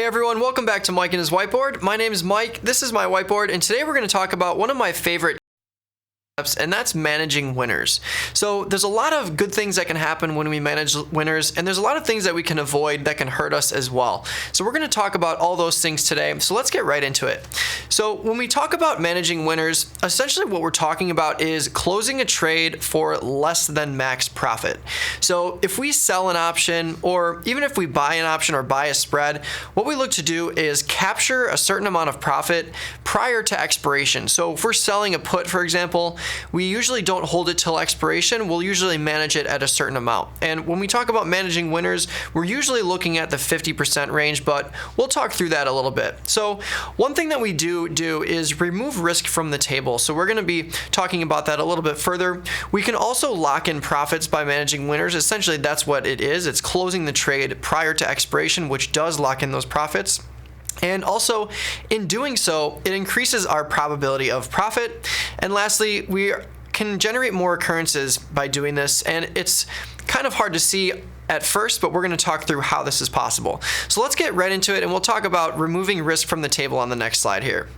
Hey everyone, welcome back to Mike and his whiteboard. My name is Mike, this is my whiteboard, and today we're going to talk about one of my favorite concepts, and that's managing winners. So there's a lot of good things that can happen when we manage winners, and there's a lot of things that we can avoid that can hurt us as well. So we're going to talk about all those things today, so let's get right into it. So when we talk about managing winners, essentially what we're talking about is closing a trade for less than max profit. So if we sell an option, or even if we buy an option or buy a spread, what we look to do is capture a certain amount of profit prior to expiration. So if we're selling a put, for example, we usually don't hold it till expiration. We'll usually manage it at a certain amount. And when we talk about managing winners, we're usually looking at the 50% range, but we'll talk through that a little bit. So one thing that we do is remove risk from the table. So we're going to be talking about that a little bit further. We can also lock in profits by managing winners. Essentially, that's what it is. It's closing the trade prior to expiration, which does lock in those profits. And also, in doing so, it increases our probability of profit. And lastly, we can generate more occurrences by doing this. And it's kind of hard to see at first, but we're going to talk through how this is possible. So let's get right into it, and we'll talk about removing risk from the table on the next slide here.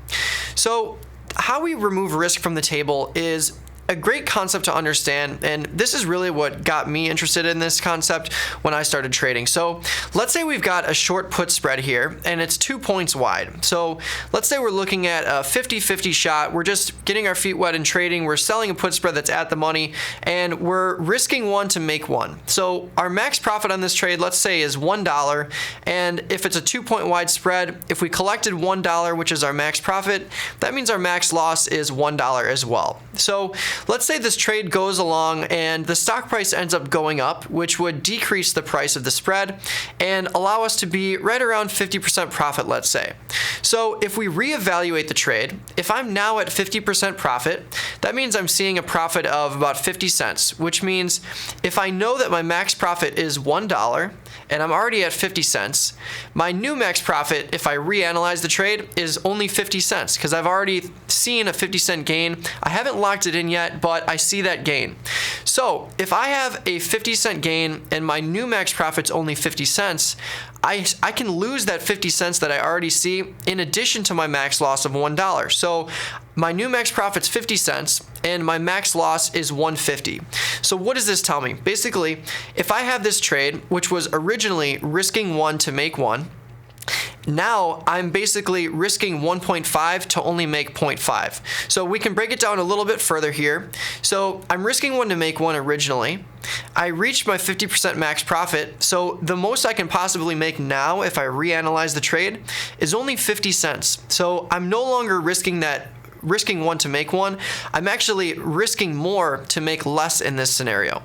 So how we remove risk from the table is a great concept to understand, and this is really what got me interested in this concept when I started trading. So let's say we've got a short put spread here and it's 2 points wide. So let's say we're looking at a 50-50 shot. We're just getting our feet wet in trading. We're selling a put spread that's at the money, and we're risking one to make one. So our max profit on this trade, let's say, is $1, and if it's a 2 point wide spread, if we collected $1, which is our max profit, that means our max loss is $1 as well. So let's say this trade goes along and the stock price ends up going up, which would decrease the price of the spread and allow us to be right around 50% profit, let's say. So if we reevaluate the trade, if I'm now at 50% profit, that means I'm seeing a profit of about 50 cents, which means if I know that my max profit is $1 and I'm already at 50 cents, my new max profit, if I reanalyze the trade, is only 50 cents because I've already seen a 50-cent gain. I haven't locked it in yet, but I see that gain. So if I have a 50-cent gain and my new max profit's only 50 cents, I can lose that 50 cents that I already see in addition to my max loss of $1. So my new max profit's 50 cents and my max loss is $1.50. So what does this tell me? Basically, if I have this trade, which was originally risking one to make one, now I'm basically risking 1.5 to only make 0.5. So we can break it down a little bit further here. So I'm risking one to make one originally. I reached my 50% max profit, so the most I can possibly make now if I reanalyze the trade is only 50 cents. So I'm no longer risking one to make one. I'm actually risking more to make less in this scenario.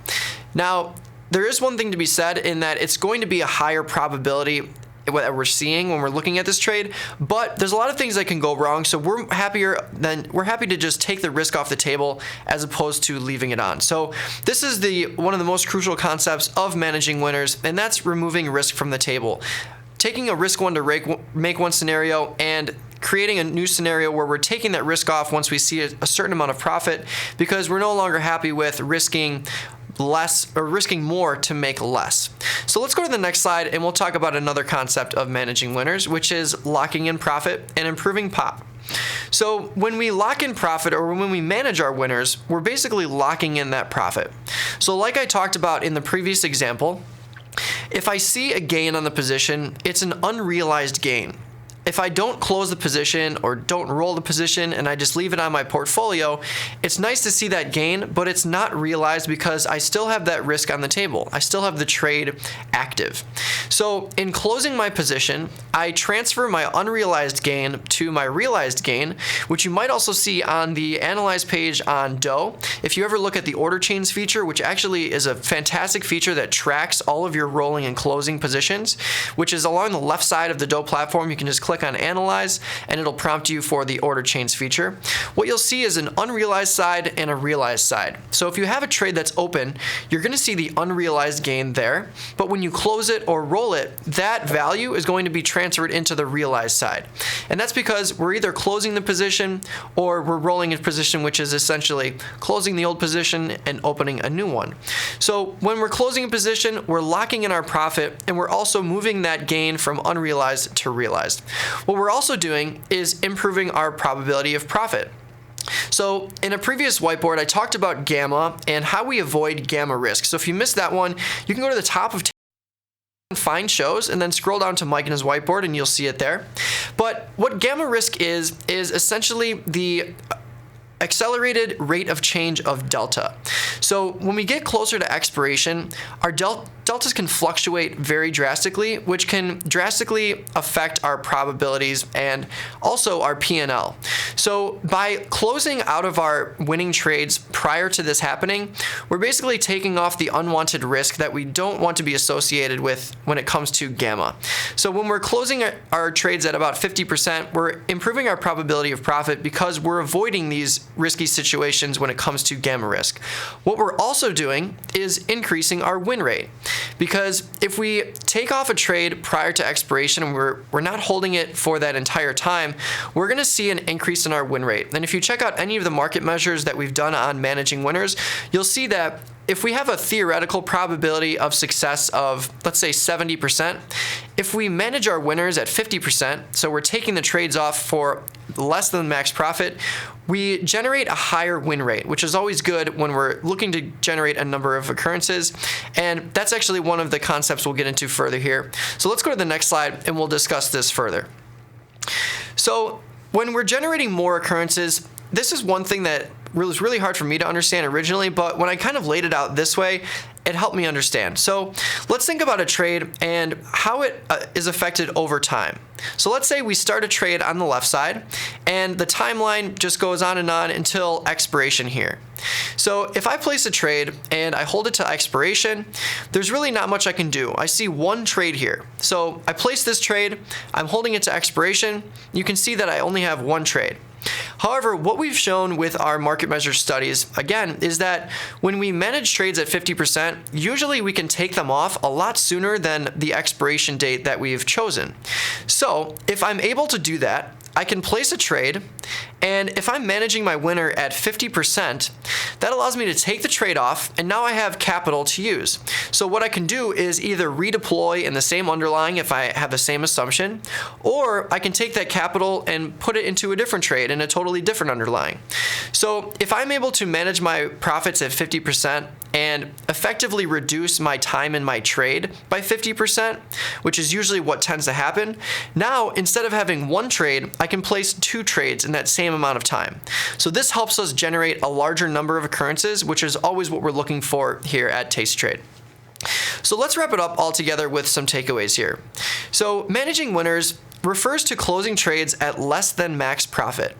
Now, there is one thing to be said in that it's going to be a higher probability that we're seeing when we're looking at this trade, but there's a lot of things that can go wrong, so we're happy to just take the risk off the table as opposed to leaving it on. So this is one of the most crucial concepts of managing winners, and that's removing risk from the table. Taking a risk one to make one scenario and creating a new scenario where we're taking that risk off once we see a certain amount of profit, because we're no longer happy with risking less or risking more to make less. So let's go to the next slide and we'll talk about another concept of managing winners, which is locking in profit and improving pop. So when we lock in profit, or when we manage our winners, we're basically locking in that profit. So like I talked about in the previous example, if I see a gain on the position, it's an unrealized gain. If I don't close the position or don't roll the position and I just leave it on my portfolio, it's nice to see that gain, but it's not realized because I still have that risk on the table. I still have the trade active. So in closing my position, I transfer my unrealized gain to my realized gain, which you might also see on the Analyze page on Doe. If you ever look at the order chains feature, which actually is a fantastic feature that tracks all of your rolling and closing positions, which is along the left side of the Doe platform. You can just click click on Analyze, and it'll prompt you for the order chains feature. What you'll see is an unrealized side and a realized side. So if you have a trade that's open, you're going to see the unrealized gain there, but when you close it or roll it, that value is going to be transferred into the realized side. And that's because we're either closing the position or we're rolling a position, which is essentially closing the old position and opening a new one. So when we're closing a position, we're locking in our profit, and we're also moving that gain from unrealized to realized. What we're also doing is improving our probability of profit. So in a previous whiteboard, I talked about gamma and how we avoid gamma risk. So if you missed that one, you can go to the top of find shows and then scroll down to Mike and his whiteboard and you'll see it there. But what gamma risk is essentially the accelerated rate of change of delta. So when we get closer to expiration, our deltas can fluctuate very drastically, which can drastically affect our probabilities and also our P&L. So by closing out of our winning trades prior to this happening, we're basically taking off the unwanted risk that we don't want to be associated with when it comes to gamma. So when we're closing our trades at about 50%, we're improving our probability of profit because we're avoiding these risky situations when it comes to gamma risk. What we're also doing is increasing our win rate, because if we take off a trade prior to expiration and we're not holding it for that entire time, we're going to see an increase in our win rate. And if you check out any of the market measures that we've done on managing winners, you'll see that if we have a theoretical probability of success of, let's say, 70%, if we manage our winners at 50%, so we're taking the trades off for less than max profit, we generate a higher win rate, which is always good when we're looking to generate a number of occurrences. And that's actually one of the concepts we'll get into further here. So let's go to the next slide and we'll discuss this further. So when we're generating more occurrences, this is one thing that was really hard for me to understand originally, but when I kind of laid it out this way, it helped me understand. So let's think about a trade and how it is affected over time. So let's say we start a trade on the left side and the timeline just goes on and on until expiration here. So if I place a trade and I hold it to expiration, there's really not much I can do. I see one trade here. So I place this trade, I'm holding it to expiration. You can see that I only have one trade. However, what we've shown with our market measure studies, again, is that when we manage trades at 50%, usually we can take them off a lot sooner than the expiration date that we've chosen. So if I'm able to do that, I can place a trade, and if I'm managing my winner at 50%, that allows me to take the trade off, and now I have capital to use. So what I can do is either redeploy in the same underlying if I have the same assumption, or I can take that capital and put it into a different trade in a totally different underlying. So if I'm able to manage my profits at 50% and effectively reduce my time in my trade by 50%, which is usually what tends to happen, now instead of having one trade, I can place two trades in that same amount of time. So this helps us generate a larger number of occurrences, which is always what we're looking for here at tastytrade. So let's wrap it up all together with some takeaways here. So managing winners refers to closing trades at less than max profit.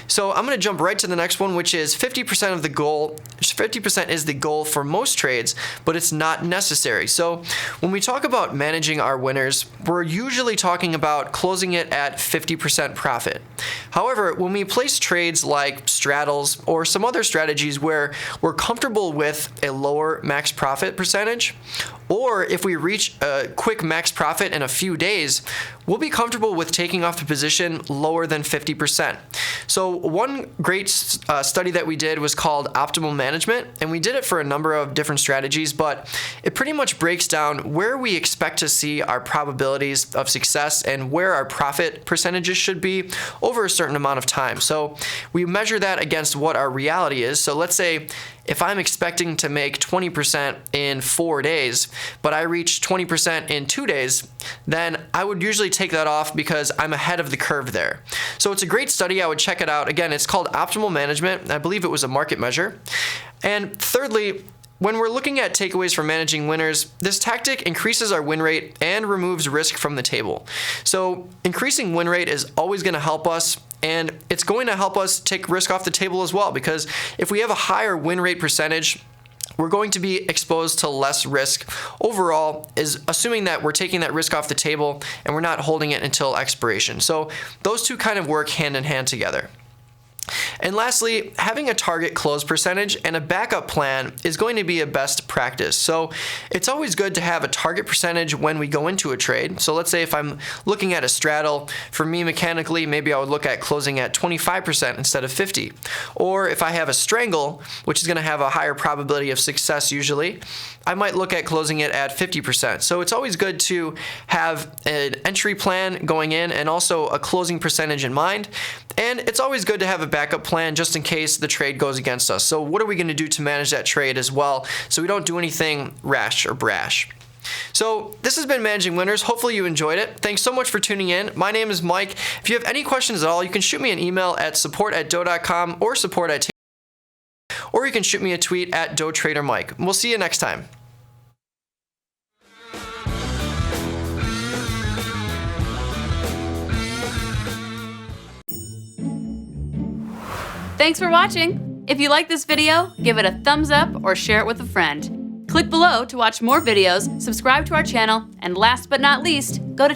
So I'm going to jump right to the next one, which is 50% of the goal. 50% is the goal for most trades, but it's not necessary. So when we talk about managing our winners, we're usually talking about closing it at 50% profit. However, when we place trades like straddles or some other strategies where we're comfortable with a lower max profit percentage, or if we reach a quick max profit in a few days, we'll be comfortable with taking off the position lower than 50%. So one great study that we did was called Optimal Management, and we did it for a number of different strategies, but it pretty much breaks down where we expect to see our probabilities of success and where our profit percentages should be over a certain amount of time. So we measure that against what our reality is. So let's say if I'm expecting to make 20% in 4 days, but I reach 20% in 2 days, then I would usually take that off because I'm ahead of the curve there. So it's a great study. I would check it out. Again, it's called Optimal Management. I believe it was a market measure. And thirdly, when we're looking at takeaways for managing winners, this tactic increases our win rate and removes risk from the table. So increasing win rate is always going to help us, and it's going to help us take risk off the table as well, because if we have a higher win rate percentage, we're going to be exposed to less risk overall, is assuming that we're taking that risk off the table and we're not holding it until expiration. So those two kind of work hand in hand together. And lastly, having a target close percentage and a backup plan is going to be a best practice. So it's always good to have a target percentage when we go into a trade. So let's say if I'm looking at a straddle, for me mechanically, maybe I would look at closing at 25% instead of 50. Or if I have a strangle, which is going to have a higher probability of success usually, I might look at closing it at 50%. So it's always good to have an entry plan going in and also a closing percentage in mind. And it's always good to have a backup plan just in case the trade goes against us. So what are we going to do to manage that trade as well so we don't do anything rash or brash? So this has been Managing Winners. Hopefully you enjoyed it. Thanks so much for tuning in. My name is Mike. If you have any questions at all, you can shoot me an email at support@doe.com or support@tastylive, or you can shoot me a tweet at DoeTraderMike. We'll see you next time. Thanks for watching. If you like this video, give it a thumbs up or share it with a friend. Click below to watch more videos, subscribe to our channel, and last but not least, go to